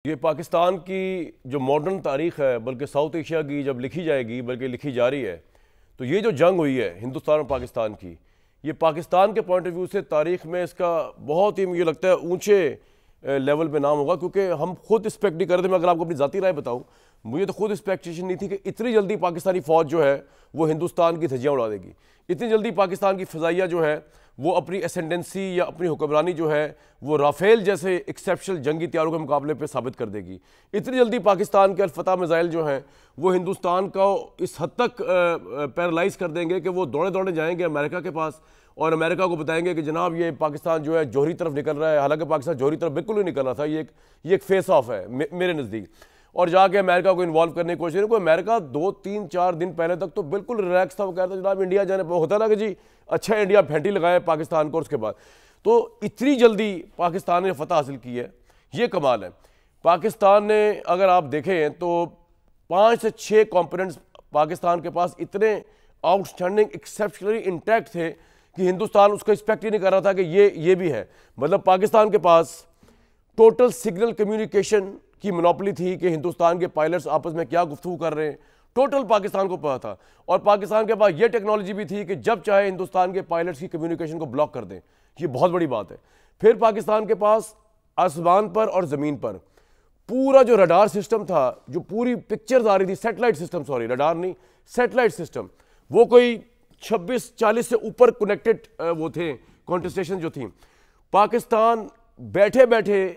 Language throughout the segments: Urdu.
یہ پاکستان کی جو ماڈرن تاریخ ہے، بلکہ ساؤتھ ایشیا کی جب لکھی جائے گی، بلکہ لکھی جا رہی ہے، تو یہ جو جنگ ہوئی ہے ہندوستان اور پاکستان کی، یہ پاکستان کے پوائنٹ آف ویو سے تاریخ میں اس کا بہت ہی مجھے لگتا ہے اونچے لیول پہ نام ہوگا، کیونکہ ہم خود ایکسپیکٹ نہیں کر رہے تھے۔ میں اگر آپ کو اپنی ذاتی رائے بتاؤں، مجھے تو خود ایکسپیکٹیشن نہیں تھی کہ اتنی جلدی پاکستانی فوج جو ہے وہ ہندوستان کی دھجیاں اڑا دے گی، اتنی جلدی پاکستان کی فضائیہ جو ہے وہ اپنی اسینڈنسی یا اپنی حکمرانی جو ہے وہ رافیل جیسے ایکسیپشنل جنگی طیاروں کے مقابلے پہ ثابت کر دے گی۔ اتنی جلدی پاکستان کے الفتح میزائل جو ہیں وہ ہندوستان کو اس حد تک پیرالائز کر دیں گے کہ وہ دوڑے دوڑے جائیں گے امریکہ کے پاس اور امریکہ کو بتائیں گے کہ جناب یہ پاکستان جو ہے جوہری طرف نکل رہا ہے، حالانکہ پاکستان جوہری طرف بالکل نہیں نکل رہا تھا، یہ ایک فیس آف ہے میرے نزدیک، اور جا کے امریکہ کو انوالو کرنے کی کوشش کریں۔ کوئی امریکہ 2-3-4 دن پہلے تک تو بالکل ریلیکس تھا، وہ کہتا جناب انڈیا جانے پہ ہوتا نا کہ جی اچھا انڈیا پھینٹی لگائے پاکستان کو، اور اس کے بعد تو اتنی جلدی پاکستان نے فتح حاصل کی ہے، یہ کمال ہے۔ پاکستان نے اگر آپ دیکھیں تو 5 سے 6 کمپوننٹس پاکستان کے پاس اتنے آؤٹ اسٹینڈنگ ایکسیپشنلی انٹیکٹ تھے کہ ہندوستان اس کو ایکسپیکٹ ہی نہیں کر رہا تھا کہ یہ بھی ہے۔ مطلب پاکستان کے پاس ٹوٹل سگنل کمیونیکیشن کی منوپلی تھی کہ ہندوستان کے پائلٹس آپس میں کیا گفتگو کر رہے ہیں، ٹوٹل پاکستان کو پتا تھا، اور پاکستان کے پاس یہ ٹیکنالوجی بھی تھی کہ جب چاہے ہندوستان کے پائلٹس کی کمیونیکیشن کو بلاک کر دیں، یہ بہت بڑی بات ہے۔ پھر پاکستان کے پاس آسمان پر اور زمین پر پورا جو ریڈار سسٹم تھا، جو پوری پکچرز آ رہی تھی، سیٹلائٹ سسٹم، سوری ریڈار نہیں، سیٹلائٹ سسٹم، وہ کوئی 26-40 سے اوپر کنیکٹڈ وہ تھے کانٹسٹیشن جو تھیں۔ پاکستان بیٹھے بیٹھے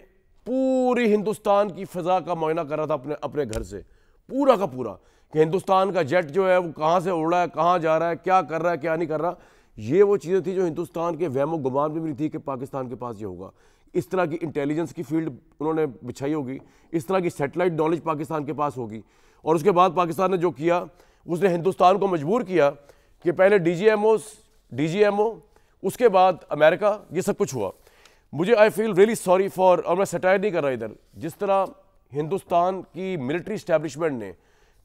پوری ہندوستان کی فضا کا معائنہ کر رہا تھا اپنے گھر سے، پورا کا پورا، کہ ہندوستان کا جیٹ جو ہے وہ کہاں سے اڑ رہا ہے، کہاں جا رہا ہے، کیا کر رہا ہے، کیا نہیں کر رہا۔ یہ وہ چیزیں تھیں جو ہندوستان کے وہم و گمان میں بھی تھی کہ پاکستان کے پاس یہ ہوگا۔ اس طرح کی انٹیلیجنس کی فیلڈ انہوں نے بچھائی ہوگی، اس طرح کی سیٹلائٹ نالج پاکستان کے پاس ہوگی، اور اس کے بعد پاکستان نے جو کیا، اس نے ہندوستان کو مجبور کیا کہ پہلے ڈی جی ایم او، اس کے بعد امریکہ، یہ سب کچھ ہوا۔ مجھے آئی فیل ریئلی سوری فار، اور میں سٹائر نہیں کر رہا ادھر، جس طرح ہندوستان کی ملٹری اسٹیبلشمنٹ نے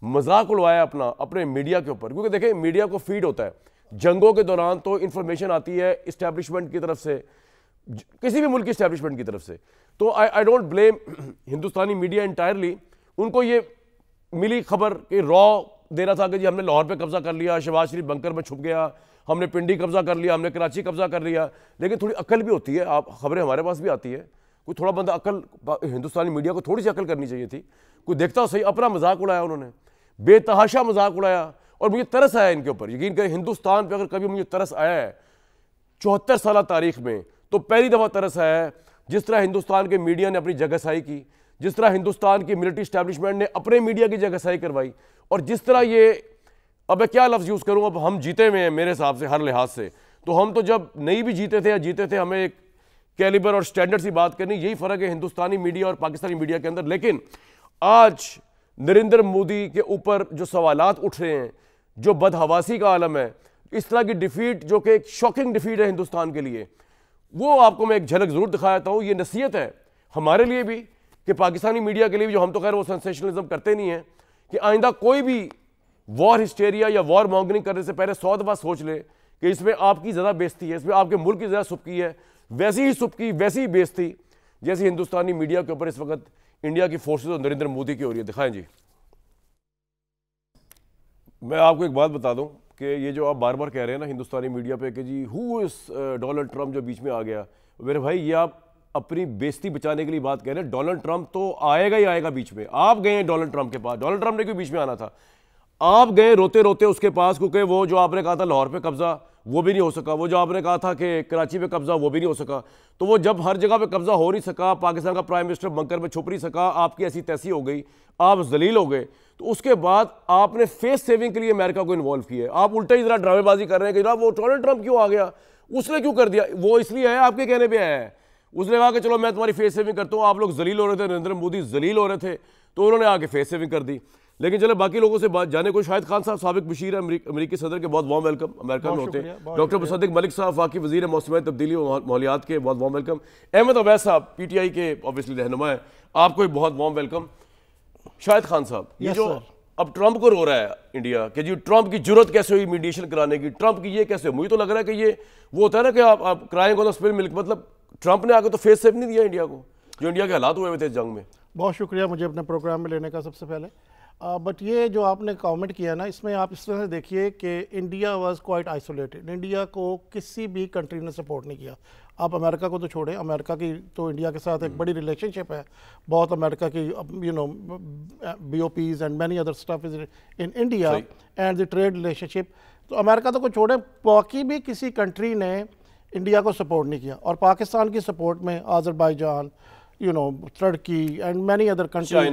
مذاق اڑوایا اپنے میڈیا کے اوپر، کیونکہ دیکھیں میڈیا کو فیڈ ہوتا ہے جنگوں کے دوران، تو انفارمیشن آتی ہے اسٹیبلشمنٹ کی طرف سے، کسی بھی ملک کی اسٹیبلشمنٹ کی طرف سے، تو آئی ڈونٹ بلیم ہندوستانی میڈیا انٹائرلی، ان کو یہ ملی خبر کہ را دینا تھا کہ جی ہم نے لاہور پہ قبضہ کر لیا، شہباز شریف بنکر میں چھپ گیا، ہم نے پنڈی قبضہ کر لیا، ہم نے کراچی قبضہ کر لیا، لیکن تھوڑی عقل بھی ہوتی ہے، آپ خبریں ہمارے پاس بھی آتی ہے، کوئی تھوڑا بندہ عقل، ہندوستانی میڈیا کو تھوڑی سی عقل کرنی چاہیے تھی، کوئی دیکھتا ہو صحیح، اپنا مذاق اڑایا انہوں نے، بے تحاشا مذاق اڑایا، اور مجھے ترس آیا ان کے اوپر، یقین کریں ہندوستان پہ اگر کبھی مجھے ترس آیا ہے 74 سالہ تاریخ میں، تو پہلی دفعہ ترس آیا ہے جس طرح ہندوستان کے میڈیا نے اپنی جگہ سائی کی، جس طرح ہندوستان کی ملٹری اسٹیبلشمنٹ نے اپنے میڈیا کی جگہ سائی کروائی، اور جس طرح یہ، اب میں کیا لفظ یوز کروں، اب ہم جیتے ہوئے ہیں میرے حساب سے ہر لحاظ سے، تو ہم تو جب نہیں بھی جیتے تھے یا جیتے تھے، ہمیں ایک کیلیبر اور سٹینڈرڈ سی بات کرنی، یہی فرق ہے ہندوستانی میڈیا اور پاکستانی میڈیا کے اندر۔ لیکن آج نریندر مودی کے اوپر جو سوالات اٹھ رہے ہیں، جو بدحواسی کا عالم ہے، اس طرح کی ڈیفیٹ جو کہ ایک شاکنگ ڈیفیٹ ہے ہندوستان کے لیے، وہ آپ کو میں ایک جھلک ضرور دکھاتا ہوں۔ یہ نصیحت ہے ہمارے لیے بھی کہ پاکستانی میڈیا کے لیے بھی، جو ہم تو خیر وہ سنسیشنلزم کرتے نہیں ہیں، کہ آئندہ کوئی بھی وار ہسٹیریا یا وار مانگنگ کرنے سے پہلے 100 دفعہ سوچ لے کہ اس میں آپ کی زیادہ بیزتی ہے، اس میں آپ کے ملک کی زیادہ سبکی ہے، ویسی ہی سبکی، ویسی ہی بیزتی جیسی ہندوستانی میڈیا کے اوپر اس وقت انڈیا کی فورسز اور نریندر مودی کی ہو رہی ہے۔ دکھائیں جی۔ میں آپ کو ایک بات بتا دوں کہ یہ جو آپ بار بار کہہ رہے ہیں نا ہندوستانی میڈیا پہ کہ جی ہو از ڈونلڈ ٹرمپ جو بیچ میں آ گیا، میرے بھائی یہ آپ اپنی بیزتی بچانے کے لیے بات کہہ رہے ہیں۔ ڈونلڈ ٹرمپ تو آئے گا ہی آئے گا بیچ میں، آپ گئے ہیں ڈونلڈ ٹرمپ کے پاس، ڈونلڈ ٹرمپ نے کیوں بیچ میں آنا تھا؟ آپ گئے روتے روتے اس کے پاس، کیونکہ وہ جو آپ نے کہا تھا لاہور پہ قبضہ وہ بھی نہیں ہو سکا، وہ جو آپ نے کہا تھا کہ کراچی پہ قبضہ وہ بھی نہیں ہو سکا، تو وہ جب ہر جگہ پہ قبضہ ہو نہیں سکا، پاکستان کا پرائم منسٹر بنکر میں چھپ نہیں سکا، آپ کی ایسی تیسی ہو گئی، آپ ذلیل ہو گئے، تو اس کے بعد آپ نے فیس سیونگ کے لیے امریکہ کو انوالو کیا ہے۔ آپ الٹا ہی ذرا ڈرامے بازی کر رہے ہیں کہ جناب وہ ڈونلڈ ٹرمپ کیوں آ گیا، اس نے کیوں کر دیا، وہ اس لیے آیا آپ کے کہنے پہ آیا ہے، اس نے کہا کہ چلو میں تمہاری فیس سیونگ کرتا ہوں، آپ لوگ ذلیل ہو رہے تھے، نریندر مودی ذلیل ہو رہے تھے، تو انہوں نے آ کے فیس سیونگ کر دی۔ لیکن چلے باقی لوگوں سے بات جانے کو، شاہد خان صاحب سابق مشیر امریکی صدر کے بہت وارم ویلکم، امریکہ میں ہوتے ہیں، ڈاکٹر مصدق ملک صاحب وفاقی وزیر موسمیات تبدیلی و ماحولیات کے، بہت وارم ویلکم، احمد اویس صاحب پی ٹی آئی کے اوبیسلی رہنما ہیں، آپ کو بہت وارم ویلکم۔ شاہد خان صاحب، یہ جو اب ٹرمپ کو رو رہا ہے انڈیا کہ جی ٹرمپ کی جرت کیسے ہوئی میڈیشن کرانے کی، ٹرمپ کی یہ کیسے، مجھے تو لگ رہا ہے کہ یہ وہ ہوتا ہے نا کہ آپ کرائنگ آن دی اسپل ملک، مطلب ٹرمپ نے آ کے تو فیس سیو نہیں دیا انڈیا کو، جو انڈیا کے حالات ہوئے تھے جنگ میں۔ بہت شکریہ مجھے اپنے پروگرام میں لینے کا سب سے پہلے. بٹ یہ جو آپ نے کامنٹ کیا نا, اس میں آپ اس طرح سے دیکھیے کہ India was quite isolated. India کو کسی بھی کنٹری نے سپورٹ نہیں کیا. آپ امریکہ کو تو چھوڑیں, امریکہ کی تو انڈیا کے ساتھ ایک بڑی ریلیشن شپ ہے بہت. امریکہ کی B O Ps and many other stuff is in India and the trade relationship. تو امریکہ تو کو چھوڑیں, باقی بھی کسی کنٹری نے انڈیا کو سپورٹ نہیں کیا. اور پاکستان کی سپورٹ میں Azerbaijan, Turkey and many other country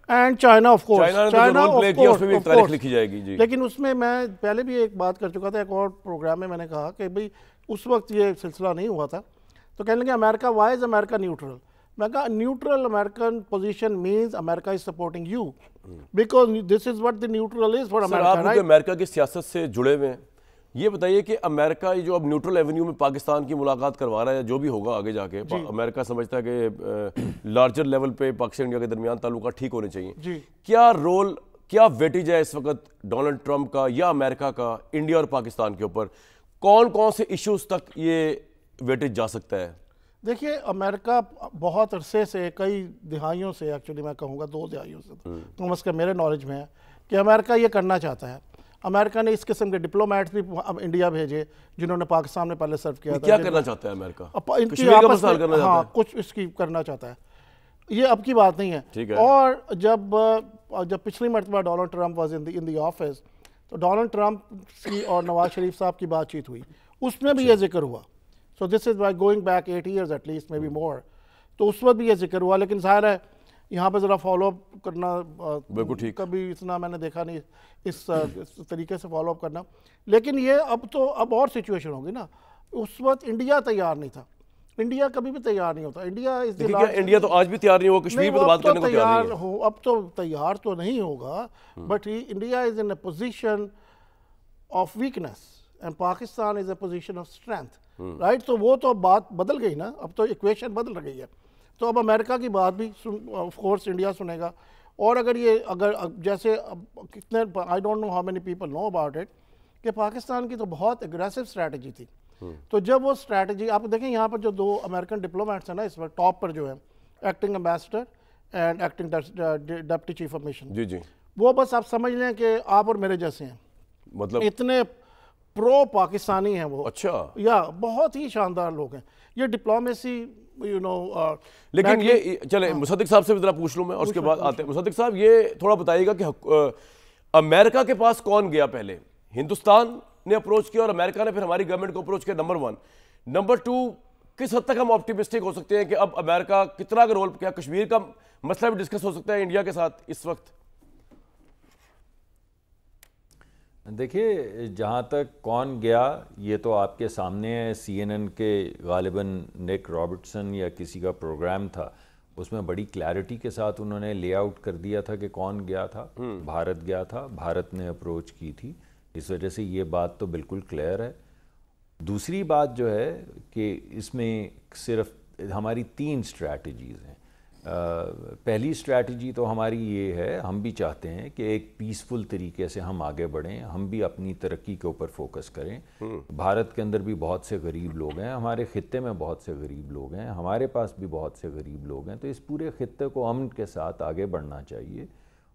and China of course. China of course لکھی جائے گی. لیکن اس میں پہلے بھی ایک بات کر چکا تھا ایک اور پروگرام میں نے کہا کہ بھئی اس وقت یہ سلسلہ نہیں ہوا تھا, تو کہنے لگے امریکہ وائی از امریکہ نیوٹرل. میں کہا neutral American position means America is supporting you because this is what the neutral is for America. آپ امریکہ کی سیاست سے جڑے ہوئے ہیں, یہ بتائیے کہ امریکہ جو اب نیوٹرل ایونیو میں پاکستان کی ملاقات کروا رہا ہے, جو بھی ہوگا آگے جا کے, امریکہ سمجھتا ہے کہ لارجر لیول پہ پاکستان انڈیا کے درمیان تعلقات ٹھیک ہونے چاہیے. کیا رول, کیا ویٹیج ہے اس وقت ڈونلڈ ٹرمپ کا یا امریکہ کا انڈیا اور پاکستان کے اوپر؟ کون کون سے ایشوز تک یہ ویٹیج جا سکتا ہے؟ دیکھیے امریکہ بہت عرصے سے, کئی دہائیوں سے, ایکچولی میں کہوں گا 2 دہائیوں سے کم از کم میرے نالج میں ہے کہ امریکہ یہ کرنا چاہتا ہے. امریکہ نے اس قسم کے ڈپلومیٹس بھی انڈیا بھیجے جنہوں نے پاکستان میں پہلے سرو کیا تھا. کیا کرنا چاہتا ہے امریکہ؟ کشمیر کا مسئلہ کرنا چاہتا ہے. ہاں, کچھ اس کی کرنا چاہتا ہے, یہ اب کی بات نہیں ہے. اور جب پچھلی مرتبہ Donald Trump was in the office, تو ڈونلڈ ٹرمپ کی اور نواز شریف صاحب کی بات چیت ہوئی, اس میں بھی یہ ذکر ہوا. So this is by going back 8 years at least, may be more. تو اس وقت بھی یہ ذکر ہوا, لیکن ظاہر ہے یہاں پہ ذرا فالو اپ کرنا کبھی اتنا میں نے دیکھا نہیں اس طریقے سے فالو اپ کرنا. لیکن یہ اب اور سچویشن ہوگی نا. اس وقت انڈیا تیار نہیں تھا, انڈیا کبھی بھی تیار نہیں ہوتا. انڈیا تو آج بھی تیار نہیں ہو, کشمیر پر بات کرنے کو تیار نہیں ہے. اب تو تیار تو نہیں ہوگا, but India is in a position of weakness and Pakistan is a position of strength, right. تو وہ تو بات بدل گئی نا, اب تو ایکویشن بدل گئی ہے. تو اب امریکہ کی بات بھی آف کورس انڈیا سنے گا. اور اگر جیسے کتنے, I don't know how many people know about it, کہ پاکستان کی تو بہت اگریسو اسٹریٹجی تھی. تو جب وہ اسٹریٹجی آپ دیکھیں, یہاں پر جو 2 امریکن ڈپلومیٹس ہیں نا اس وقت ٹاپ پر جو ہیں, acting ambassador and acting deputy chief of mission, وہ بس آپ سمجھ لیں کہ آپ اور میرے جیسے ہیں. مطلب اتنے پرو پاکستانی ہیں وہ. اچھا, یا بہت ہی شاندار لوگ ہیں. یہ ڈپلومیسی لیکن یہ چلے مصدق صاحب سے بھی ذرا پوچھ لوں میں, اور اس کے بعد آتے ہیں. مصدق صاحب یہ تھوڑا بتائیے گا کہ امریکہ کے پاس کون گیا پہلے؟ ہندوستان نے اپروچ کیا اور امریکہ نے پھر ہماری گورنمنٹ کو اپروچ کیا, نمبر 1. نمبر 2, کس حد تک ہم آپٹیمسٹک ہو سکتے ہیں کہ اب امریکہ کتنا کا رول, کیا کشمیر کا مسئلہ بھی ڈسکس ہو سکتا ہے انڈیا کے ساتھ اس وقت؟ دیکھیے جہاں تک کون گیا یہ تو آپ کے سامنے ہے. CNN کے غالباً نیک رابرٹسن یا کسی کا پروگرام تھا, اس میں بڑی کلیئرٹی کے ساتھ انہوں نے لے آؤٹ کر دیا تھا کہ کون گیا تھا. بھارت گیا تھا, بھارت نے اپروچ کی تھی. اس وجہ سے یہ بات تو بالکل کلیئر ہے. دوسری بات جو ہے کہ اس میں صرف ہماری 3 اسٹریٹجیز ہیں. پہلی اسٹریٹجی تو ہماری یہ ہے, ہم بھی چاہتے ہیں کہ ایک پیسفل طریقے سے ہم آگے بڑھیں, ہم بھی اپنی ترقی کے اوپر فوکس کریں. بھارت کے اندر بھی بہت سے غریب لوگ ہیں, ہمارے خطے میں بہت سے غریب لوگ ہیں, ہمارے پاس بھی بہت سے غریب لوگ ہیں. تو اس پورے خطے کو امن کے ساتھ آگے بڑھنا چاہیے,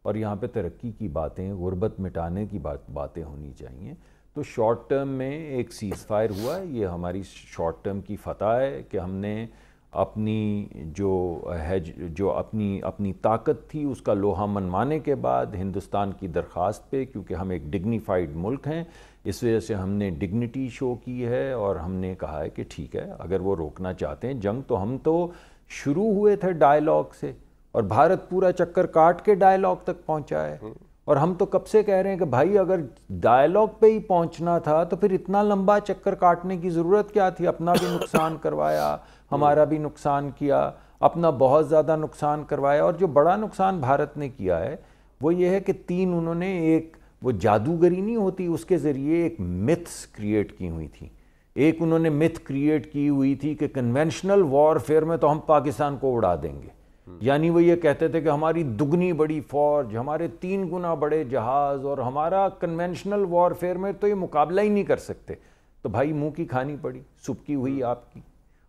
اور یہاں پہ ترقی کی باتیں, غربت مٹانے کی باتیں ہونی چاہیے. تو شارٹ ٹرم میں ایک سیز فائر ہوا ہے, یہ ہماری شارٹ ٹرم کی فتح ہے کہ ہم نے اپنی جو اپنی طاقت تھی اس کا لوہا منوانے کے بعد ہندوستان کی درخواست پہ, کیونکہ ہم ایک ڈگنیفائڈ ملک ہیں, اس وجہ سے ہم نے ڈگنیٹی شو کی ہے, اور ہم نے کہا ہے کہ ٹھیک ہے اگر وہ روکنا چاہتے ہیں جنگ, تو ہم تو شروع ہوئے تھے ڈائیلاگ سے, اور بھارت پورا چکر کاٹ کے ڈائیلاگ تک پہنچا ہے. اور ہم تو کب سے کہہ رہے ہیں کہ بھائی اگر ڈائیلاگ پہ ہی پہنچنا تھا تو پھر اتنا لمبا چکر کاٹنے کی ضرورت کیا تھی؟ اپنا بھی نقصان کروایا, ہمارا بھی نقصان کیا, اپنا بہت زیادہ نقصان کروایا. اور جو بڑا نقصان بھارت نے کیا ہے وہ یہ ہے کہ 3 انہوں نے ایک وہ جادوگری نہیں ہوتی, اس کے ذریعے ایک متھس کریٹ کی ہوئی تھی. ایک انہوں نے متھ کریٹ کی ہوئی تھی کہ کنونشنل وار فیئر میں تو ہم پاکستان کو اڑا دیں گے. یعنی وہ یہ کہتے تھے کہ ہماری دگنی بڑی فوج, ہمارے 3 گنا بڑے جہاز, اور ہمارا کنونشنل وار فیئر میں تو یہ مقابلہ ہی نہیں کر سکتے. تو بھائی منہ کی کھانی پڑی, سبکی ہوئی آپ کی.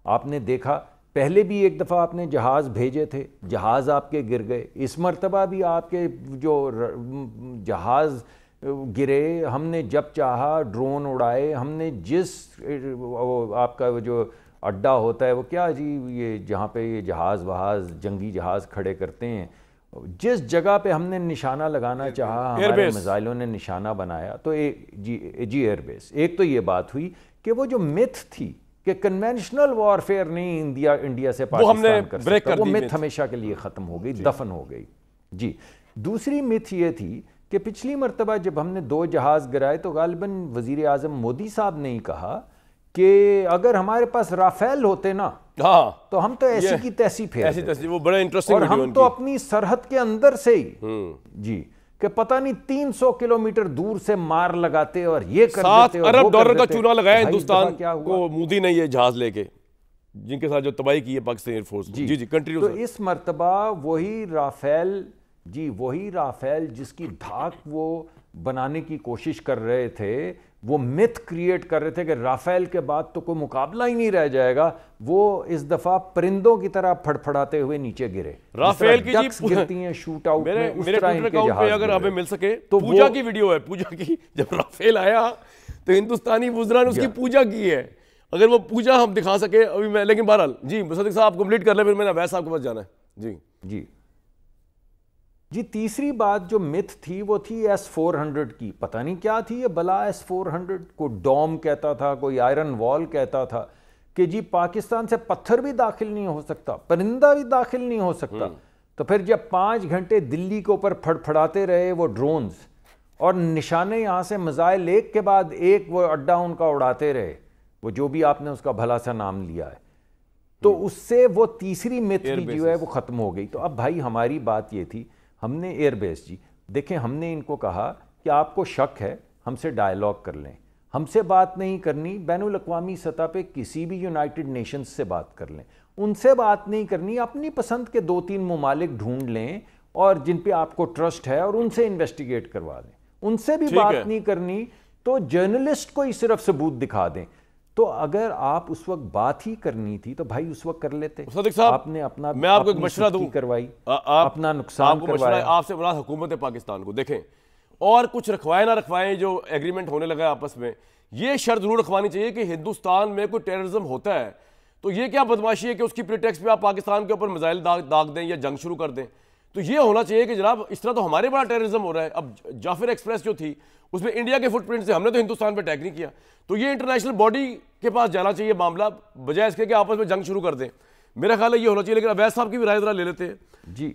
آپ نے دیکھا پہلے بھی ایک دفعہ آپ نے جہاز بھیجے تھے، جہاز آپ کے گر گئے، اس مرتبہ بھی آپ کے جو جہاز گرے، ہم نے جب چاہا ڈرون اڑائے، ہم نے جس آپ کا جو اڈا ہوتا ہے وہ کیا جی یہ جہاں پہ یہ جہاز جنگی جہاز کھڑے کرتے ہیں، جس جگہ پہ ہم نے نشانہ لگانا چاہا ہمارے میزائلوں نے نشانہ بنایا. تو جی ایئر بیس. ایک تو یہ بات ہوئی کہ وہ جو متھ تھی کہ کنونشنل وارفیئر نہیں انڈیا سے پاکستان کر سکتا، وہ متھ ہمیشہ کے لیے ختم ہو گئی، دفن ہو گئی. جی دوسری متھ یہ تھی کہ پچھلی مرتبہ جب ہم نے 2 جہاز گرائے تو غالباً وزیر اعظم مودی صاحب نے ہی کہا کہ اگر ہمارے پاس رافیل ہوتے نا تو ہم تو ایسی کی تیسی پھیر، وہ بڑا انٹرسٹنگ، اور ہم تو اپنی سرحد کے اندر سے ہی جی کہ پتہ نہیں 300 کلومیٹر دور سے مار لگاتے اور یہ کر دیتے. $7 ارب کا چونا لگایا ہندوستان کو مودی نے یہ جہاز لے کے، جن کے ساتھ جو تباہی کی ہے پاکستان ایئر فورس. جی کنٹینیو. تو اس مرتبہ وہی رافیل جس کی دھاک وہ بنانے کی کوشش کر رہے تھے، وہ متھ کریٹ کر رہے تھے کہ رافیل کے بعد تو کوئی مقابلہ ہی نہیں رہ جائے گا، وہ اس دفعہ پرندوں کی طرح پھڑپھڑاتے ہوئے نیچے گرے. رافیل کی ڈکس گرتی ہیں شوٹ آؤٹ میں، اس میرے طرح ٹویٹر ان کے اکاؤنٹ پہ جہاز اگر ہمیں گرے. مل سکے تو پوجا کی ویڈیو ہے، پوجا کی، جب رافیل آیا تو ہندوستانی وزراء نے اس کی پوجا کی ہے. اگر وہ پوجا ہم دکھا سکے ابھی میں، لیکن بہرحال جی مصدق صاحب کمپلیٹ کر لیں، پھر میں نے اویس صاحب کے پاس جانا ہے. جی تیسری بات جو متھ تھی وہ تھی S-400 کی. پتہ نہیں کیا تھی یہ بلا S-400، کوئی ڈوم کہتا تھا، کوئی آئرن وال کہتا تھا کہ جی پاکستان سے پتھر بھی داخل نہیں ہو سکتا، پرندہ بھی داخل نہیں ہو سکتا. تو پھر جب 5 گھنٹے دلی کے اوپر پھڑپھڑاتے رہے وہ ڈرونز اور نشانے یہاں سے میزائل ایک کے بعد ایک وہ اڈا ان کا اڑاتے رہے، وہ جو بھی آپ نے اس کا بھلا سا نام لیا ہے، تو اس سے وہ تیسری متھ بھی جو ہے وہ ختم ہو گئی. تو اب بھائی ہماری بات یہ تھی، ہم نے ایئر بیس جی دیکھیں، ہم نے ان کو کہا کہ آپ کو شک ہے ہم سے ڈائیلاگ کر لیں، ہم سے بات نہیں کرنی، بین الاقوامی سطح پہ کسی بھی یونائٹڈ نیشنز سے بات کر لیں، ان سے بات نہیں کرنی، اپنی پسند کے 2-3 ممالک ڈھونڈ لیں اور جن پہ آپ کو ٹرسٹ ہے اور ان سے انویسٹیگیٹ کروا لیں. ان سے بھی بات نہیں کرنی تو جرنلسٹ کو ہی صرف ثبوت دکھا دیں. تو اگر آپ اس وقت بات ہی کرنی تھی تو بھائی اس وقت کر لیتے. آپ نے اپنا، میں آپ کو ایک مشورہ دوں، کروائی، اپنا نقصان کروایا. آپ سے بڑا حکومت پاکستان کو دیکھیں، اور کچھ رکھوائے نہ رکھوائیں جو ایگریمنٹ ہونے لگا آپس میں، یہ شرط ضرور رکھوانی چاہیے کہ ہندوستان میں کوئی ٹیررزم ہوتا ہے تو یہ کیا بدماشی ہے کہ اس کی پریٹیکسٹ پہ آپ پاکستان کے اوپر میزائل داغ دیں یا جنگ شروع کر دیں. تو یہ ہونا چاہیے کہ جناب اس طرح تو ہمارے بڑا ٹیررزم ہو رہا ہے. اب جعفر ایکسپریس جو تھی اس میں انڈیا کے فٹ پرنٹ سے ہم نے تو ہندوستان پہ اٹیک نہیں کیا، تو یہ انٹرنیشنل باڈی کے پاس جانا چاہیے معاملہ، بجائے اس کے کہ آپس میں جنگ شروع کر دیں. میرا خیال ہے یہ ہونا چاہیے. لیکن اویس صاحب کی بھی رائے ذرا لے لیتے ہیں. جی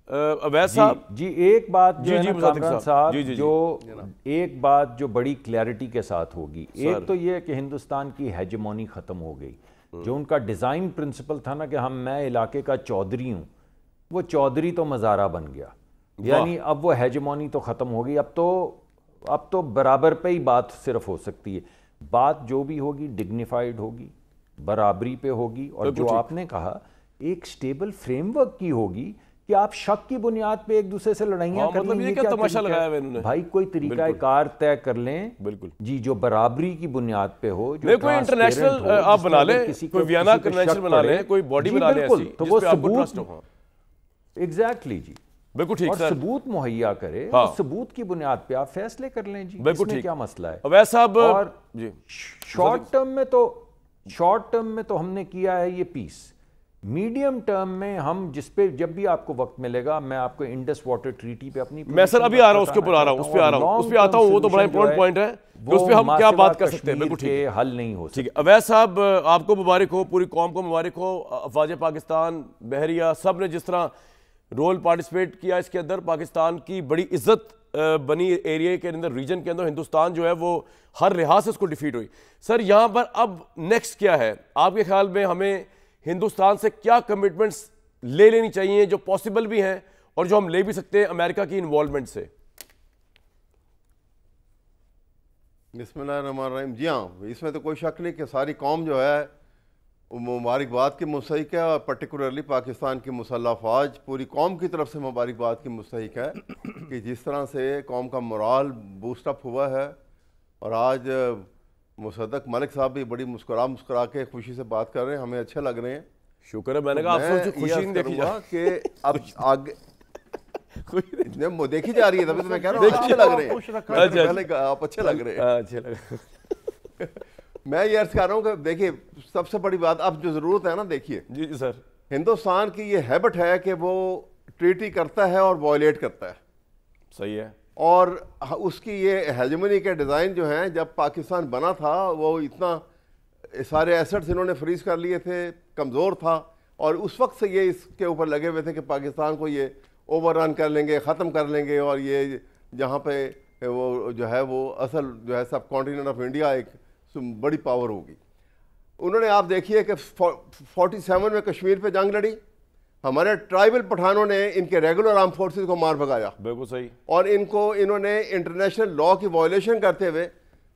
اویس صاحب جی ایک بات جو ہے کامران صاحب، جو ایک بات جو بڑی کلیئرٹی کے ساتھ ہوگی، ایک تو یہ کہ ہندوستان کی ہیجمونی ختم ہو گئی. جو ان کا ڈیزائن پرنسپل تھا نا کہ میں علاقے کا چودھری ہوں، وہ چودھری تو مزارہ بن گیا. یعنی اب وہ ہیجمونی تو ختم ہو گئی. اب تو برابر پہ ہی بات صرف ہو سکتی ہے. بات جو بھی ہوگی ڈگنیفائڈ ہوگی، برابری پہ ہوگی، اور جو آپ نے کہا ایک سٹیبل فریم ورک کی ہوگی کہ آپ شک کی بنیاد پہ ایک دوسرے سے لڑائیاں کر لیں. یہ کیا تماشا لگایا ہے انہوں نے؟ بھائی کوئی طریقہ کار طے کر لیں جی جو برابری کی بنیاد پہ ہو، جو کوئی انٹرنیشنل آپ بنا لیں، کوئی ویانا کنونشن بنا لیں، کوئی باڈی بنا لیں ایسی تو وہ ثبوت، ایگزیکٹلی جی بالکل ٹھیک سر، ثبوت مہیا کرے، ثبوت کی بنیاد پہ آپ فیصلے کر لیں جی. اس میں کیا مسئلہ ہے؟ اویس صاحب اور شارٹ ٹرم میں تو ہم نے کیا ہے یہ پیس. میڈیم ٹرم میں ہم جس پہ جب بھی آپ کو وقت ملے گا میں آپ کو انڈس واٹر ٹریٹی پہ اپنی، میں سر ابھی آ رہا ہوں اس کے اوپر آ رہا ہوں، اس پہ آتا ہوں. وہ تو بڑا امپورٹنٹ پوائنٹ ہے اس پہ ہم کیا بات کر سکتے ہیں. بالکل ٹھیک، حل نہیں ہو سکتا. اویس صاحب آپ کو مبارک ہو، پوری قوم کو مبارک ہو. افواج پاکستان، بحریہ، سب نے جس طرح رول پارٹیسپیٹ کیا اس کے اندر، پاکستان کی بڑی عزت بنی ایریا کے اندر، ریجن کے اندر. ہندوستان جو ہے وہ ہر لحاظ سے اس کو ڈیفیٹ ہوئی. سر یہاں پر اب نیکسٹ کیا ہے آپ کے خیال میں؟ ہمیں ہندوستان سے کیا کمٹمنٹس لے لینی چاہیے جو پاسبل بھی ہیں اور جو ہم لے بھی سکتے ہیں امریکہ کی انوالومنٹ سے؟ بسم اللہ الرحمن الرحیم. جی ہاں، اس میں تو کوئی شک نہیں کہ ساری قوم جو ہے مبارکباد کی مستحق ہے، اور پرٹیکولرلی پاکستان کی مسلح افواج پوری قوم کی طرف سے مبارکباد کی مستحق ہے کہ جس طرح سے قوم کا مورال بوسٹ اپ ہوا ہے. اور آج مصدق ملک صاحب بھی بڑی مسکرا کے خوشی سے بات کر رہے ہیں، ہمیں اچھے لگ رہے ہیں. شکر ہے, میں نے کہا آپ سے خوشی نہیں دیکھی جا کہ اب آگے دیکھی جا رہی ہے, تبھی تو میں کہہ رہا ہوں اچھے لگ رہے ہیں, آپ اچھے لگ رہے ہیں, اچھے لگ میں یہ عرض کر رہا ہوں کہ دیکھیے سب سے بڑی بات اب جو ضرورت ہے نا, دیکھیے جی سر, ہندوستان کی یہ ہیبٹ ہے کہ وہ ٹریٹی کرتا ہے اور وائلیٹ کرتا ہے. صحیح ہے. اور اس کی یہ ہیجمنی کے ڈیزائن جو ہیں, جب پاکستان بنا تھا وہ اتنا سارے ایسٹس انہوں نے فریز کر لیے تھے, کمزور تھا, اور اس وقت سے یہ اس کے اوپر لگے ہوئے تھے کہ پاکستان کو یہ اوور رن کر لیں گے, ختم کر لیں گے, اور یہ جہاں پہ وہ جو ہے وہ اصل جو ہے سب کانٹیننٹ آف انڈیا ایک بڑی پاور ہوگی. انہوں نے آپ دیکھیے کہ 47 میں کشمیر پہ جنگ لڑی, ہمارے ٹرائبل پٹھانوں نے ان کے ریگولر آرم فورسز کو مار بھگایا. بالکل صحیح. اور انہوں نے انٹرنیشنل لا کی وائلیشن کرتے ہوئے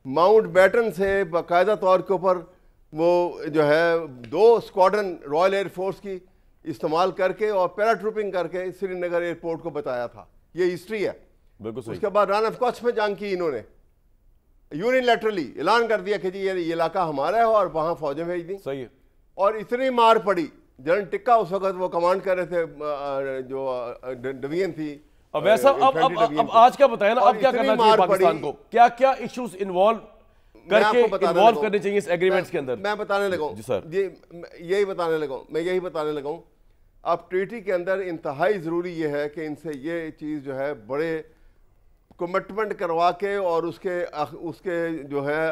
ماؤنٹ بیٹن سے باقاعدہ طور کے اوپر وہ جو ہے 2 اسکواڈرن رائل ایئر فورس کی استعمال کر کے اور پیرا ٹروپنگ کر کے سری نگر ایئرپورٹ کو بتایا تھا. یہ ہسٹری ہے. بالکل صحیح. اس کے بعد ران آف کچھ میں جنگ کی, انہوں نے یونیلیٹرلی اعلان کر دیا کہ جی یہ علاقہ ہمارا ہے اور وہاں فوجیں بھیج دیں. صحیح ہے. اور اتنی مار پڑی, جنرل ٹکا اس وقت وہ کمانڈ کر رہے تھے, جو ڈویژن تھی. اب ایسا اب آج کیا بتائیں نا, اب کیا کرنا چاہیے پاکستان کو, کیا کیا ایشوز انوالو کرنے چاہیے اس ایگریمنٹس کے اندر؟ میں بتانے لگا ہوں جی سر, یہی بتانے لگا ہوں. اب ٹریٹی کے اندر انتہائی ضروری یہ ہے کہ ان سے یہ چیز جو ہے بڑے کمٹمنٹ کروا کے, اور اس کے جو ہے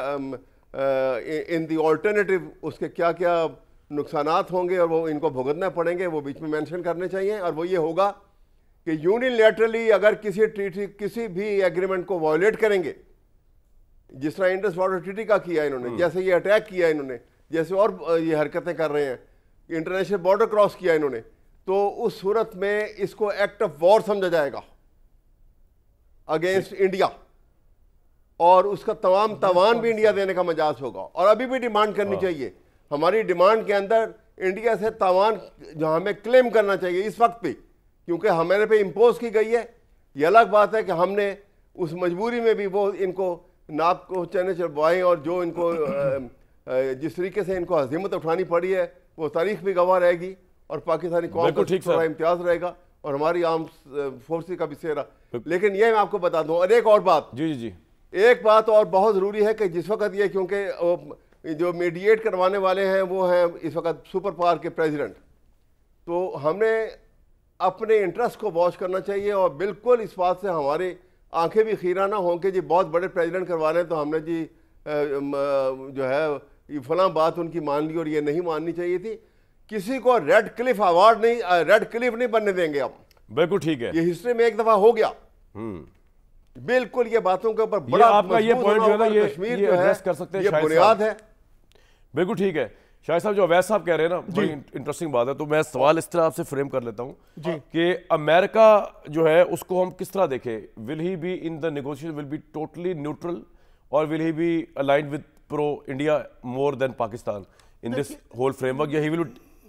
ان دی آلٹرنیٹیو اس کے کیا کیا نقصانات ہوں گے اور وہ ان کو بھگتنا پڑیں گے, وہ بیچ میں مینشن کرنے چاہیے. اور وہ یہ ہوگا کہ یونیلیٹرلی اگر کسی بھی ایگریمنٹ کو وائلیٹ کریں گے, جس طرح انڈس واٹر ٹریٹی کا کیا انہوں نے, جیسے یہ اٹیک کیا انہوں نے, جیسے اور یہ حرکتیں کر رہے ہیں, انٹرنیشنل بارڈر کراس کیا انہوں نے, تو اس صورت میں اس کو ایکٹ آف وار سمجھا جائے گا اگینسٹ انڈیا, اور اس کا تمام تاوان بھی انڈیا دینے کا مجاز ہوگا. اور ابھی بھی ڈیمانڈ کرنی چاہیے, ہماری ڈیمانڈ کے اندر انڈیا سے تاوان جو ہمیں کلیم کرنا چاہیے اس وقت پہ, کیونکہ ہمارے پہ امپوز کی گئی ہے. یہ الگ بات ہے کہ ہم نے اس مجبوری میں بھی وہ ان کو ناپ کو چنے چڑھوائیں, اور جو ان کو جس طریقے سے ان کو ہزیمت اٹھانی پڑی ہے وہ تاریخ بھی گواہ رہے گی, اور پاکستانی قوم کا امتیاز رہے گا, اور ہماری عام فورسز کا بھی سہرا. لیکن یہ میں آپ کو بتا دوں, اور ایک اور بات, جی ایک بات اور بہت ضروری ہے کہ جس وقت یہ, کیونکہ جو میڈیٹ کروانے والے ہیں وہ ہیں اس وقت سپر پاور کے پریزیڈنٹ, تو ہم نے اپنے انٹرسٹ کو واچ کرنا چاہیے, اور بالکل اس بات سے ہماری آنکھیں بھی خیرہ نہ ہوں کہ جی بہت بڑے پریزیڈنٹ کروا رہے ہیں تو ہم نے جی جو ہے فلاں بات ان کی مان لی اور یہ نہیں ماننی چاہیے تھی. کسی کو ریڈ کلف ایوارڈ نہیں, ریڈ کلف نہیں بننے دیں گے ہم. بالکل ٹھیک ہے, یہ ہسٹری میں ایک دفعہ ہو گیا. بالکل یہ باتوں کے اوپر بڑا آپ کا یہ پوائنٹ جو ہے نا, یہ ایڈریس کر سکتے ہیں, یہ بنیاد ہے. بالکل ٹھیک ہے. شاہد صاحب جو اویس صاحب کہہ رہے ہیں نا, بڑی انٹرسٹنگ بات ہے, تو میں سوال اس طرح آپ سے فریم کر لیتا ہوں کہ امریکہ جو ہے اس کو ہم کس طرح دیکھیں, will he be in the negotiation, will be totally neutral, اور will he be aligned with pro India more than Pakistan in this whole framework, یا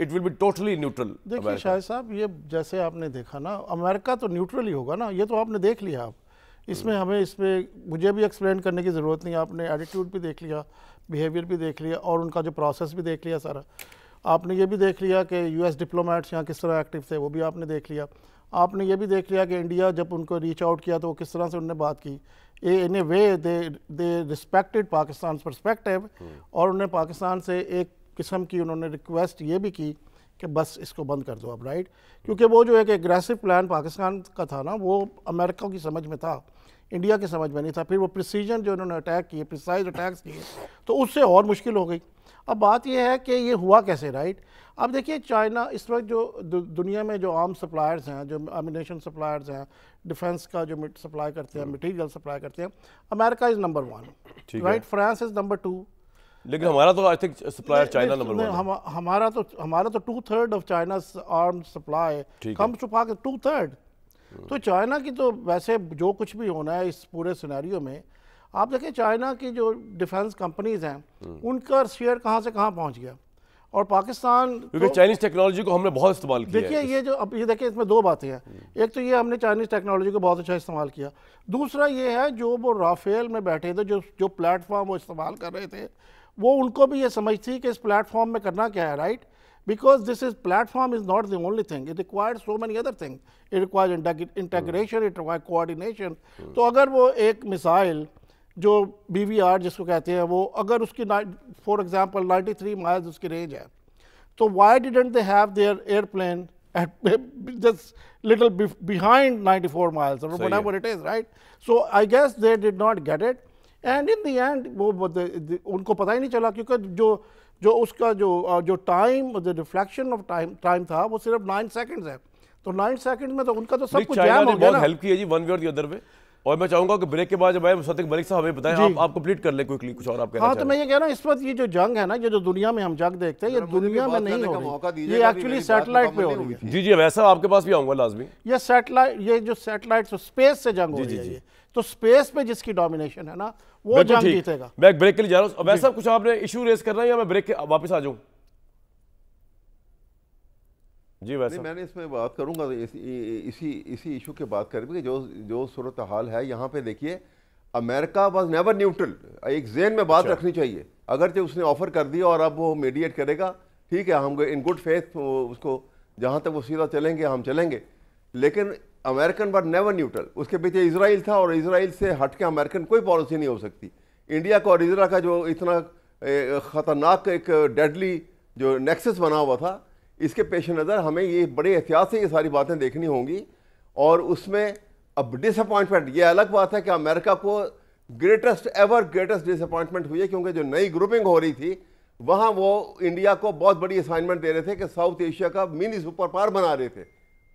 it will be totally neutral? دیکھیے شاہد صاحب, یہ جیسے آپ نے دیکھا نا, امریکہ تو نیوٹرل ہی ہوگا نا, یہ تو آپ نے دیکھ لیا. آپ اس میں ہمیں اس میں مجھے بھی ایکسپلین کرنے کی ضرورت نہیں, آپ نے ایٹیٹیوڈ بھی دیکھ لیا, بیہیویئر بھی دیکھ لیا, اور ان کا جو پروسیس بھی دیکھ لیا سارا. آپ نے یہ بھی دیکھ لیا کہ یو ایس ڈپلومیٹس یہاں کس طرح ایکٹیو تھے, وہ بھی آپ نے دیکھ لیا. آپ نے یہ بھی دیکھ لیا کہ انڈیا جب ان کو ریچ آؤٹ کیا تو وہ کس طرح سے انہوں نے بات کی. ان اے وے دے رسپیکٹڈ پاکستان پرسپیکٹیو, اور انہوں نے پاکستان سے ایک قسم کی انہوں نے ریکویسٹ یہ بھی کی کہ بس اس کو بند کر دو اب, رائٹ. کیونکہ وہ جو ایک ایگریسو پلان پاکستان کا تھا نا, وہ امریکہ کی سمجھ میں تھا, انڈیا کی سمجھ میں نہیں تھا. پھر وہ پریسیجن جو انہوں نے اٹیک کیے, پریسائز اٹیکس کیے, تو اس سے اور مشکل ہو گئی. اب بات یہ ہے کہ یہ ہوا کیسے, رائٹ. اب دیکھیے چائنا اس وقت جو دنیا میں جو عام سپلائرز ہیں, جو ایمونیشن سپلائرز ہیں, ڈیفنس کا جو سپلائی کرتے ہیں, مٹیریل سپلائی کرتے ہیں, America is number 1, right. France is number 2. لیکن ہمارا تو I think supplier China number 1 ہے. ہمارا تو 2/3 of China's arm supply comes to Pakistan, 2/3. تو چائنا کی تو ویسے جو کچھ بھی ہونا ہے اس پورے سینیریو میں, آپ دیکھیں چائنا کی جو ڈیفنس کمپنیز ہیں ان کا شیئر کہاں سے کہاں پہنچ گیا, اور پاکستان کیونکہ چائنیز ٹیکنالوجی کو ہم نے بہت استعمال کیا. دیکھیے یہ جو اب یہ دیکھیں اس میں 2 باتیں ہیں. ایک تو یہ ہم نے چائنیز ٹیکنالوجی کو بہت اچھا استعمال کیا. دوسرا یہ ہے جو وہ رافیل میں بیٹھے تھے, جو پلیٹ فارم وہ استعمال کر رہے تھے, وہ ان کو بھی یہ سمجھ تھی کہ اس پلیٹ فارم میں کرنا کیا ہے, right. because this is platform is not the only thing, it requires so many other things. It requires integration, it requires coordination. تو اگر وہ ایک مسائل جو BVR جس کو کہتے ہیں وہ اگر اس کی فور ایگزامپل 93 miles اس کی رینج ہے تو why didn't they have their airplane at just little behind 94 miles or whatever it is, right? So I guess they did not get it, and in the end وہ ان کو پتہ ہی نہیں چلا کیونکہ جو اس کا جو ٹائم ریفلیکشن آف ٹائم تھا وہ صرف 9 seconds ہے. تو 9 seconds میں تو ان کا تو سب کچھ جام ہو گیا نا. بہت ہیلپ کی ہے جی ون وے اور دی ادر وے. اور میں چاہوں گا کہ بریک کے بعد جب آئے مصدق ملک صاحب ہمیں بتائیں, آپ کمپلیٹ کر لیں کوئکلی کچھ اور آپ کہنا ہاں تو میں یہ کہہ رہا ہوں اس وقت یہ جو جنگ ہے نا یہ جو دنیا میں ہم جنگ دیکھتے ہیں یہ دنیا میں نہیں ہو رہی, یہ ایکچولی سیٹلائٹ پہ ہو رہی ہے. جی جی ویسا آپ کے پاس بھی آؤں گا لازمی. یہ سیٹلائٹ یہ جو سیٹلائٹ اسپیس سے جنگ ہو رہی ہے, تو اسپیس پہ جس کی ڈومینیشن ہے نا وہ جنگ جیتے گا. میں ایک بریک کے لیے جا رہا ہوں. ویسا کچھ آپ نے ایشو ریز کرنا ہے یا میں بریک کے واپس آ جاؤں؟ جی ویسا میں نے اس میں بات کروں گا اسی ایشو کے بات کریں کہ جو صورتحال ہے یہاں پہ دیکھیے امریکہ واز نیور نیوٹرل. ایک ذہن میں بات رکھنی چاہیے, اگرچہ اس نے آفر کر دیا اور اب وہ میڈیٹ کرے گا, ٹھیک ہے, ہم ان گڈ فیتھ اس کو جہاں تک وہ سیدھا چلیں گے ہم چلیں گے, لیکن امریکن واز نیور نیوٹرل. اس کے پیچھے اسرائیل تھا اور اسرائیل سے ہٹ کے امریکن کوئی پالیسی نہیں ہو سکتی. انڈیا کا اور اسرائیل کا جو اتنا خطرناک ایک ڈیڈلی جو نیکسس بنا ہوا تھا, اس کے پیش نظر ہمیں یہ بڑے احتیاط سے یہ ساری باتیں دیکھنی ہوں گی. اور اس میں اب ڈس اپوائنٹمنٹ یہ الگ بات ہے کہ امریکہ کو گریٹسٹ ڈس اپوائنٹمنٹ ہوئی ہے, کیونکہ جو نئی گروپنگ ہو رہی تھی وہاں وہ انڈیا کو بہت بڑی اسائنمنٹ دے رہے تھے کہ ساؤتھ ایشیا کا منی سپر پاور بنا رہے تھے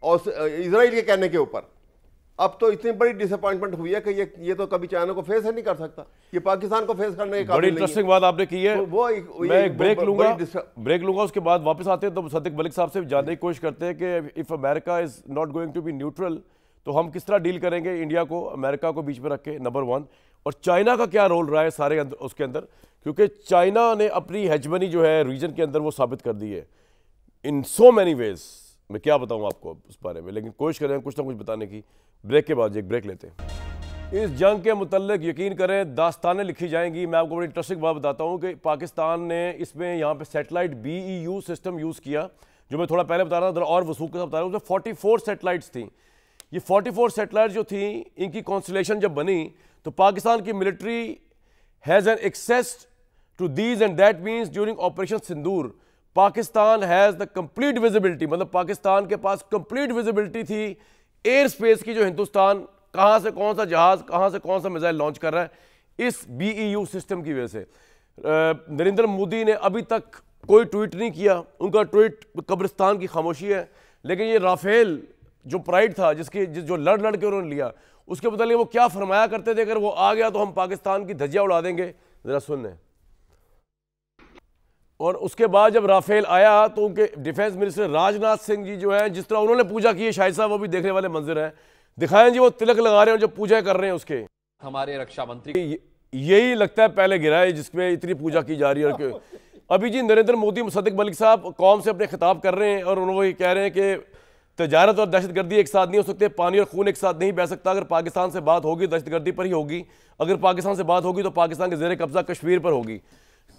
اور اسرائیل کے کہنے کے اوپر. اب تو اتنی بڑی ڈس اپوائنٹمنٹ ہوئی ہے کہ یہ تو کبھی چائنا کو فیس نہیں کر سکتا, یہ پاکستان کو فیس کرنے کے قابل نہیں ہے. بڑی انٹرسٹنگ بات آپ نے کی ہے. میں ایک بریک لوں گا, اس کے بعد واپس آتے ہیں تو مصدق ملک صاحب سے جاننے کی کوشش کرتے ہیں کہ if America is not going to be neutral تو ہم کس طرح ڈیل کریں گے انڈیا کو امریکہ کو بیچ میں رکھ کے, نمبر 1. اور چائنا کا کیا رول رہا ہے سارے اس کے اندر, کیونکہ چائنا نے اپنی ہیجمنی جو ہے ریجن کے اندر وہ ثابت کر دی ہے ان سو مینی ویز. میں کیا بتاؤں آپ کو اس بارے میں, لیکن کوشش کریں کچھ نہ کچھ بتانے کی. بریک کے بعد ایک بریک لیتے ہیں. اس جنگ کے متعلق یقین کریں داستانیں لکھی جائیں گی. میں آپ کو بڑی انٹرسٹنگ بات بتاتا ہوں کہ پاکستان نے اس میں یہاں پہ سیٹلائٹ BEU سسٹم یوز کیا, جو میں تھوڑا پہلے بتا رہا تھا اور وثوق کے ساتھ بتا رہا ہوں. اس میں 44 سیٹلائٹس تھیں. یہ 44 سیٹلائٹ جو تھیں ان کی کانسٹیلیشن جب بنی تو پاکستان کی military has an access to these, and that means during operation Sindoor Pakistan has the complete visibility, مطلب پاکستان کے پاس کمپلیٹ ویزیبلٹی تھی ایئر اسپیس کی, جو ہندوستان کہاں سے کون سا جہاز کہاں سے کون سا میزائل لانچ کر رہا ہے اس BEU سسٹم کی وجہ سے. نریندر مودی نے ابھی تک کوئی ٹویٹ نہیں کیا, ان کا ٹویٹ قبرستان کی خاموشی ہے. لیکن یہ رافیل جو پرائڈ تھا جو لڑ کے انہوں نے لیا, اس کے متعلق وہ کیا فرمایا کرتے تھے, اگر وہ آ گیا تو ہم پاکستان کی دھجیاں اڑا دیں گے. ذرا سن لیں. اور اس کے بعد جب رافیل آیا تو ان کے ڈیفینس منسٹر راج ناتھ سنگھ جی جو ہیں, جس طرح انہوں نے پوجا کی ہے, شاہد صاحب وہ بھی دیکھنے والے منظر ہیں, دکھائیں جی وہ تلک لگا رہے ہیں جو پوجا کر رہے ہیں اس کے. ہمارے رکشا منتری یہی لگتا ہے پہلے گرا ہے جس میں اتنی پوجا کی جا رہی ہے. ابھی جی نریندر مودی مصدق ملک صاحب قوم سے اپنے خطاب کر رہے ہیں اور انہوں یہ کہہ رہے ہیں کہ تجارت اور دہشت گردی ایک ساتھ نہیں ہو سکتے, پانی اور خون ایک ساتھ نہیں بہ سکتا. اگر پاکستان سے بات ہوگی دہشت گردی پر ہی ہوگی, اگر پاکستان سے بات ہوگی تو پاکستان کے زیر قبضہ کشمیر پر ہوگی.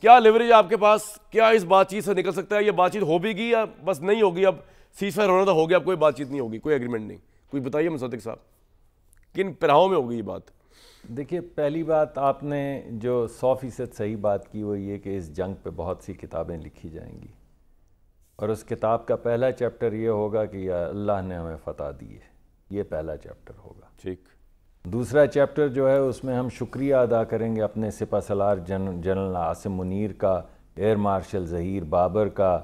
کیا لیوریج آپ کے پاس, کیا اس بات چیت سے نکل سکتا ہے؟ یہ بات چیت ہو بھی گی یا بس نہیں ہوگی, اب سیز فائر ہونا تو ہو گیا, اب کوئی بات چیت نہیں ہوگی, کوئی ایگریمنٹ نہیں؟ کوئی بتائیے مصدق صاحب کن پہراؤں میں ہوگی یہ بات؟ دیکھیے پہلی بات آپ نے جو 100% صحیح بات کی وہ یہ کہ اس جنگ پہ بہت سی کتابیں لکھی جائیں گی, اور اس کتاب کا پہلا چیپٹر یہ ہوگا کہ یا اللہ نے ہمیں فتح دی ہے, یہ پہلا چیپٹر ہوگا. ٹھیک. دوسرا چیپٹر جو ہے اس میں ہم شکریہ ادا کریں گے اپنے سپہ سالار جنرل عاصم منیر کا, ایئر مارشل ظہیر بابر کا,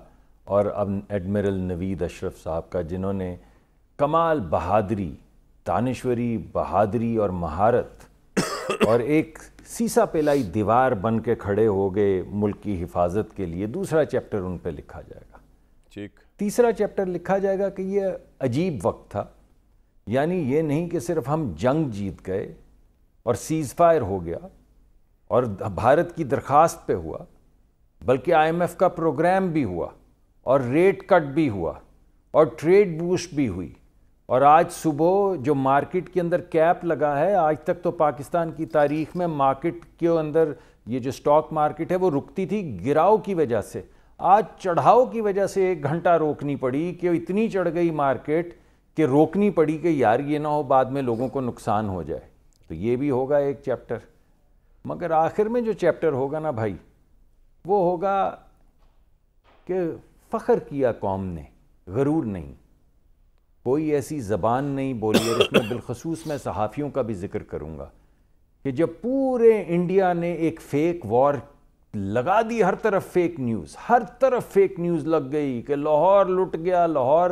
اور اب ایڈمرل نوید اشرف صاحب کا, جنہوں نے کمال بہادری, دانشوری, بہادری اور مہارت اور ایک سیسا پیلائی دیوار بن کے کھڑے ہو گئے ملک کی حفاظت کے لیے. دوسرا چیپٹر ان پہ لکھا جائے گا. ٹھیک. تیسرا چیپٹر لکھا جائے گا کہ یہ عجیب وقت تھا, یعنی یہ نہیں کہ صرف ہم جنگ جیت گئے اور سیز فائر ہو گیا اور بھارت کی درخواست پہ ہوا, بلکہ IMF کا پروگرام بھی ہوا اور ریٹ کٹ بھی ہوا اور ٹریڈ بوسٹ بھی ہوئی. اور آج صبح جو مارکیٹ کے اندر کیپ لگا ہے, آج تک تو پاکستان کی تاریخ میں مارکیٹ کے اندر یہ جو سٹاک مارکیٹ ہے وہ رکتی تھی گراؤ کی وجہ سے, آج چڑھاؤ کی وجہ سے 1 گھنٹہ روکنی پڑی کہ اتنی چڑھ گئی مارکیٹ کہ روکنی پڑی کہ یار یہ نہ ہو بعد میں لوگوں کو نقصان ہو جائے. تو یہ بھی ہوگا ایک چیپٹر. مگر آخر میں جو چیپٹر ہوگا نا بھائی وہ ہوگا کہ فخر کیا قوم نے, غرور نہیں. کوئی ایسی زبان نہیں بولی. اور اس میں بالخصوص میں صحافیوں کا بھی ذکر کروں گا کہ جب پورے انڈیا نے ایک فیک وار لگا دی, ہر طرف فیک نیوز, ہر طرف فیک نیوز لگ گئی کہ لاہور لٹ گیا, لاہور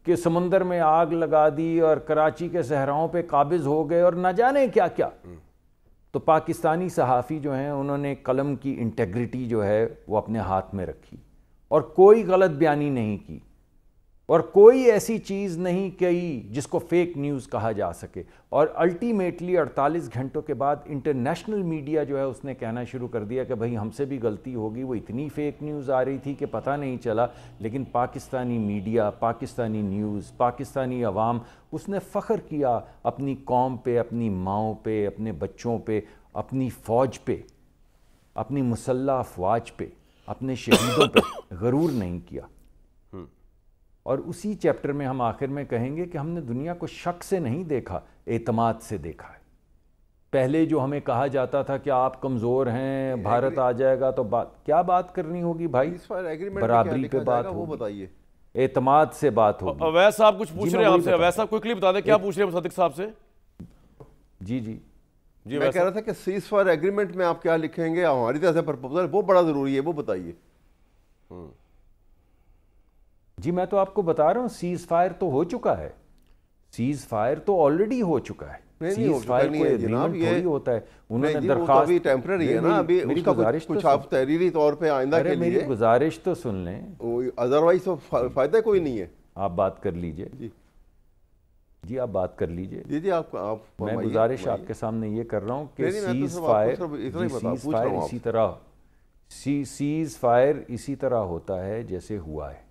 کے سمندر میں آگ لگا دی اور کراچی کے صحراؤں پہ قابض ہو گئے اور نہ جانے کیا کیا. تو پاکستانی صحافی جو ہیں انہوں نے قلم کی انٹیگریٹی جو ہے وہ اپنے ہاتھ میں رکھی اور کوئی غلط بیانی نہیں کی اور کوئی ایسی چیز نہیں کہی جس کو فیک نیوز کہا جا سکے. اور الٹیمیٹلی 48 گھنٹوں کے بعد انٹرنیشنل میڈیا جو ہے اس نے کہنا شروع کر دیا کہ بھائی ہم سے بھی غلطی ہوگی, وہ اتنی فیک نیوز آ رہی تھی کہ پتہ نہیں چلا. لیکن پاکستانی میڈیا, پاکستانی نیوز, پاکستانی عوام, اس نے فخر کیا اپنی قوم پہ, اپنی ماؤں پہ, اپنے بچوں پہ, اپنی فوج پہ, اپنی مسلح افواج پہ, اپنے شہیدوں پہ. غرور نہیں کیا. اور اسی چیپٹر میں ہم آخر میں کہیں گے کہ ہم نے دنیا کو شک سے نہیں دیکھا, اعتماد سے دیکھا ہے. پہلے جو ہمیں کہا جاتا تھا کہ آپ کمزور ہیں, بھارت آ جائے گا تو کیا بات کرنی ہوگی بھائی؟ برابری پہ بات ہوگی, اعتماد سے بات ہوگی. اویس صاحب کچھ پوچھ رہے ہیں آپ سے. اویس صاحب کوئکلی بتا دیں کیا پوچھ رہے ہیں مصدق صاحب سے. جی جی جی میں کہہ رہا تھا کہ سیز فائر ایگریمنٹ میں آپ کیا لکھیں گے, ہماری طرف سے پرپوزل وہ بڑا ضروری ہے, وہ بتائیے. جی میں تو آپ کو بتا رہا ہوں سیز فائر تو ہو چکا ہے, سیز فائر تو آلریڈی ہو چکا ہے. سیز فائر کوئی ایگریمنٹ تھوڑی ہوتا ہے. انہوں نے درخواست, ابھی ٹیمپرری ہے نا, ابھی اس کا کچھ آپ تحریری طور پہ آئندہ کے لیے میری گزارش تو سن لیں, ادروائز تو فائدہ کوئی نہیں ہے. آپ بات کر لیجئے. جی آپ بات کر لیجئے. جی آپ میں گزارش آپ کے سامنے یہ کر رہا ہوں کہ سیز فائر اسی طرح ہوتا ہے جیسے ہوا ہے,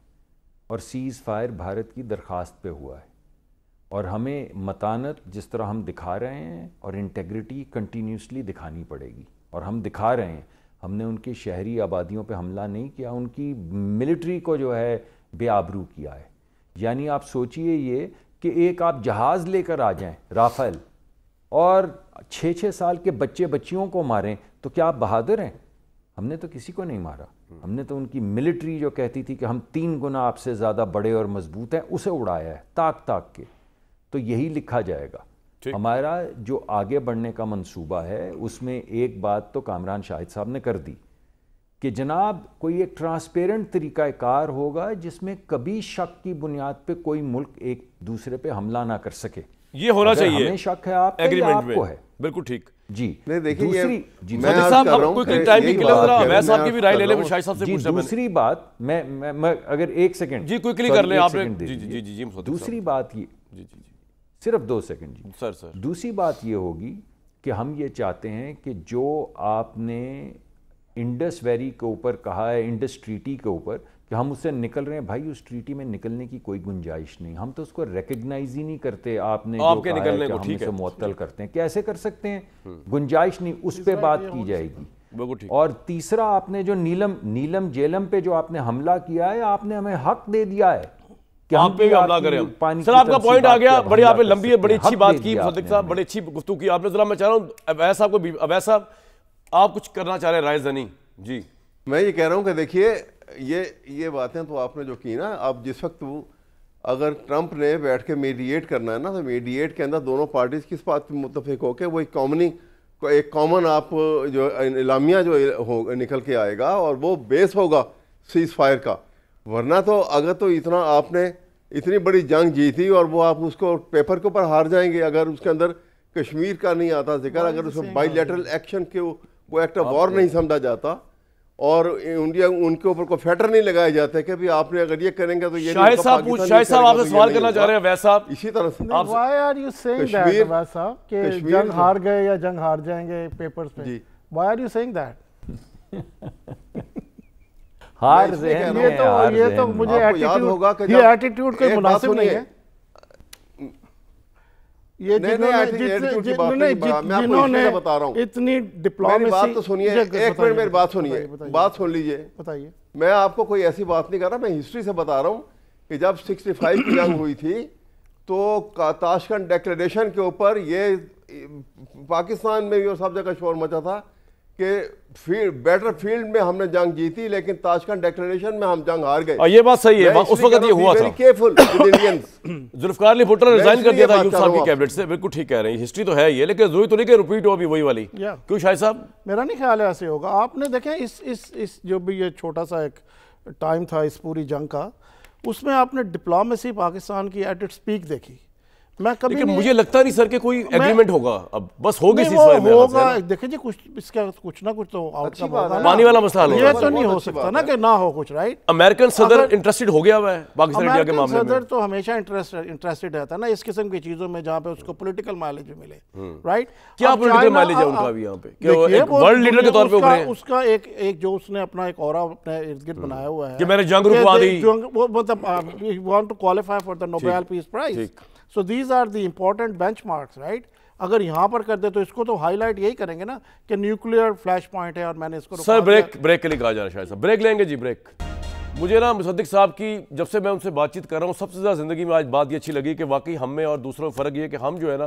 اور سیز فائر بھارت کی درخواست پہ ہوا ہے. اور ہمیں متانت جس طرح ہم دکھا رہے ہیں اور انٹیگریٹی کنٹینیوسلی دکھانی پڑے گی, اور ہم دکھا رہے ہیں. ہم نے ان کی شہری آبادیوں پہ حملہ نہیں کیا, ان کی ملٹری کو جو ہے بے آبرو کیا ہے. یعنی آپ سوچئے یہ کہ ایک آپ جہاز لے کر آ جائیں رافیل اور 6 سال کے بچے بچیوں کو ماریں تو کیا آپ بہادر ہیں؟ ہم نے تو کسی کو نہیں مارا. ہم نے تو ان کی ملٹری جو کہتی تھی کہ ہم 3 گنا آپ سے زیادہ بڑے اور مضبوط ہیں, اسے اڑایا ہے تاک تاک کے. تو یہی لکھا جائے گا. ہمارا جو آگے بڑھنے کا منصوبہ ہے اس میں ایک بات تو کامران شاہد صاحب نے کر دی کہ جناب کوئی ایک ٹرانسپیرنٹ طریقہ کار ہوگا جس میں کبھی شک کی بنیاد پہ کوئی ملک ایک دوسرے پہ حملہ نہ کر سکے. یہ ہونا چاہیے. ہمیں شک ہے آپ پہ یا آپ کو ہے؟ بالکل ٹھیک. جی دوسری بات میں اگر 1 سیکنڈ جی کوئکلی کر لیں آپ نے. دوسری بات یہ صرف 2 سیکنڈ جی سر. دوسری بات یہ ہوگی کہ ہم یہ چاہتے ہیں کہ جو آپ نے انڈس ویلی کے اوپر کہا ہے, انڈس ٹریٹی کے اوپر کہ ہم اس سے نکل رہے ہیں, بھائی اس ٹریٹی میں نکلنے کی کوئی گنجائش نہیں. ہم تو اس کو ریکگنائز ہی نہیں کرتے. آپ نے جو کہا ہے کہ ہم اسے معطل کرتے ہیں, کیسے کر سکتے ہیں؟ گنجائش نہیں, اس پہ بات کی جائے گی. اور تیسرا آپ نے جو نیلم جیلم پہ جو آپ نے حملہ کیا ہے, آپ نے ہمیں حق دے دیا ہے کہ ہم پہ حملہ کریں. سر آپ کا پوائنٹ آ گیا, بڑی آپ نے لمبی ہے, بڑی اچھی بات کی مصدق صاحب, بڑی اچھی گفتگو کی آپ نے. ذرا میں چاہ رہا ہوں اویس صاحب کو, اویس صاحب آپ کچھ کرنا چاہ رہے ہیں رائے زنی. جی میں یہ کہہ رہا ہوں کہ دیکھیے یہ باتیں تو آپ نے جو کی نا, اب جس وقت اگر ٹرمپ نے بیٹھ کے میڈیٹ کرنا ہے نا, تو میڈیٹ کے اندر دونوں پارٹیز کس بات پہ متفق ہو کے وہ ایک کامن آپ جو اعلامیہ جو نکل کے آئے گا اور وہ بیس ہوگا سیز فائر کا. ورنہ تو اگر تو اتنا آپ نے اتنی بڑی جنگ جیتی اور وہ آپ اس کو پیپر کے اوپر ہار جائیں گے اگر اس کے اندر کشمیر کا نہیں آتا ذکر, اگر اس میں بائی لیٹرل ایکشن کے وہ ایکٹ آف وار نہیں سمجھا جاتا اور انڈیا ان کے اوپر کوئی فیٹر نہیں لگائے جاتے کہ بھی آپ نے اگر یہ کریں گے تو یہ شاہد صاحب آپ سے سوال کرنا چاہ رہے ہیں ویس صاحب. اسی طرح سے why are you saying that ویس صاحب کہ جنگ ہار گئے یا جنگ ہار جائیں گے پیپرز پہ؟ Why are you saying that? ہار ذہن ہے, یہ تو مجھے ایٹیٹیوڈ کوئی مناسب نہیں ہے. یہ جنہوں نے اتنی ڈپلومیسی، بات تو سنیے، ایک منٹ میری بات سنیے، بات سن لیجئے. بتائیے. میں آپ کو کوئی ایسی بات نہیں کر رہا، میں ہسٹری سے بتا رہا ہوں کہ جب 65 کی جنگ ہوئی تھی تو تاشکنڈ ڈیکلریشن کے اوپر یہ پاکستان میں بھی اور سب جگہ شور مچا تھا کہ بیٹر فیلڈ میں ہم نے جنگ جیتی لیکن تاشکنڈ ڈیکلریشن میں ہم جنگ ہار گئے. یہ بات صحیح ہے، اس وقت یہ ہوا تھا. ذوالفقار علی بھٹو نے ریزائن کر دیا تھا ایوب صاحب کی کیبنٹ سے. بالکل ٹھیک کہہ رہے ہیں، ہسٹری تو ہے یہ، لیکن ضروری تو نہیں کہ ریپیٹ ہو ابھی وہی والی. کیوں شاہد صاحب؟ میرا نہیں خیال ہے ایسے ہوگا. آپ نے دیکھیں اس جو بھی یہ چھوٹا سا ایک ٹائم تھا اس پوری جنگ کا، اس میں آپ نے ڈپلومیسی پاکستان کی ایٹ اٹس پیک دیکھی. میں کبھی لیکن مجھے لگتا نہیں سر کہ کوئی ایگریمنٹ ہوگا اب، بس ہوگی سیزفائر میں ہوگا. دیکھیں جی کچھ اس کا کچھ نہ کچھ تو آؤٹ کم ہوگا. پانی والا مسئلہ حل ہوگا. یہ تو نہیں ہو سکتا نا کہ نہ ہو کچھ. رائٹ، امریکن صدر انٹرسٹڈ ہو گیا ہوا ہے پاکستان انڈیا کے معاملے میں. صدر تو ہمیشہ انٹرسٹڈ رہتا ہے نا اس قسم کی چیزوں میں جہاں پہ اس کو پولیٹیکل مائلیج ملے. رائٹ، کیا پولیٹیکل مائلیج ہے ان کا بھی یہاں پہ کہ وہ ایک ورلڈ لیڈر کے طور پہ ابھرے ہیں؟ اس کا ایک جو اس نے اپنا ایک اورا اپنے ارد گرد بنایا ہوا ہے کہ میں نے جنگ رکوا دی، وہ مطلب want to qualify for the Nobel peace prize. So these are the important benchmarks, right? اگر یہاں پر کر دے تو اس کو تو ہائی لائٹ یہی کریں گے نا کہ نیوکلیئر فلیش پوائنٹ ہے اور میں نے اس کو سر بریک کے لیے کہا جا رہا ہے. شاید صاحب بریک لیں گے جی. بریک. مجھے نا مصدق صاحب کی جب سے میں ان سے بات چیت کر رہا ہوں سب سے زیادہ زندگی میں آج بات یہ اچھی لگی کہ واقعی ہم میں اور دوسروں میں فرق یہ ہے کہ ہم جو ہے نا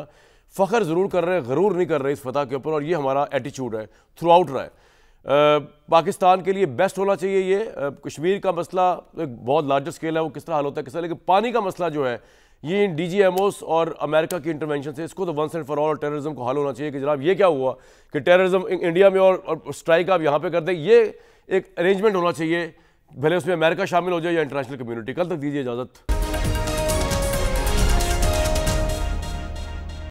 فخر ضرور کر رہے ہیں، غرور نہیں کر رہے اس فتح کے اوپر، اور یہ ہمارا ایٹیچیوڈ ہے تھرو آؤٹ رہا ہے. پاکستان کے لیے بیسٹ ہونا چاہیے. یہ کشمیر کا مسئلہ ایک بہت لارجر اسکیل ہے، وہ کس طرح حل ہوتا ہے کس طرح، لیکن پانی کا مسئلہ جو ہے یہ ان ڈی جی ایم اوز اور امریکہ کی انٹرونشن سے اس کو تو ونس اینڈ فار آل اور ٹیررزم کو حل ہونا چاہیے کہ جناب یہ کیا ہوا کہ ٹیررزم انڈیا میں اور اسٹرائک آپ یہاں پہ کر دیں. یہ ایک ارینجمنٹ ہونا چاہیے، بھلے اس میں امریکہ شامل ہو جائے یا انٹرنیشنل کمیونٹی. کل تک دیجیے اجازت.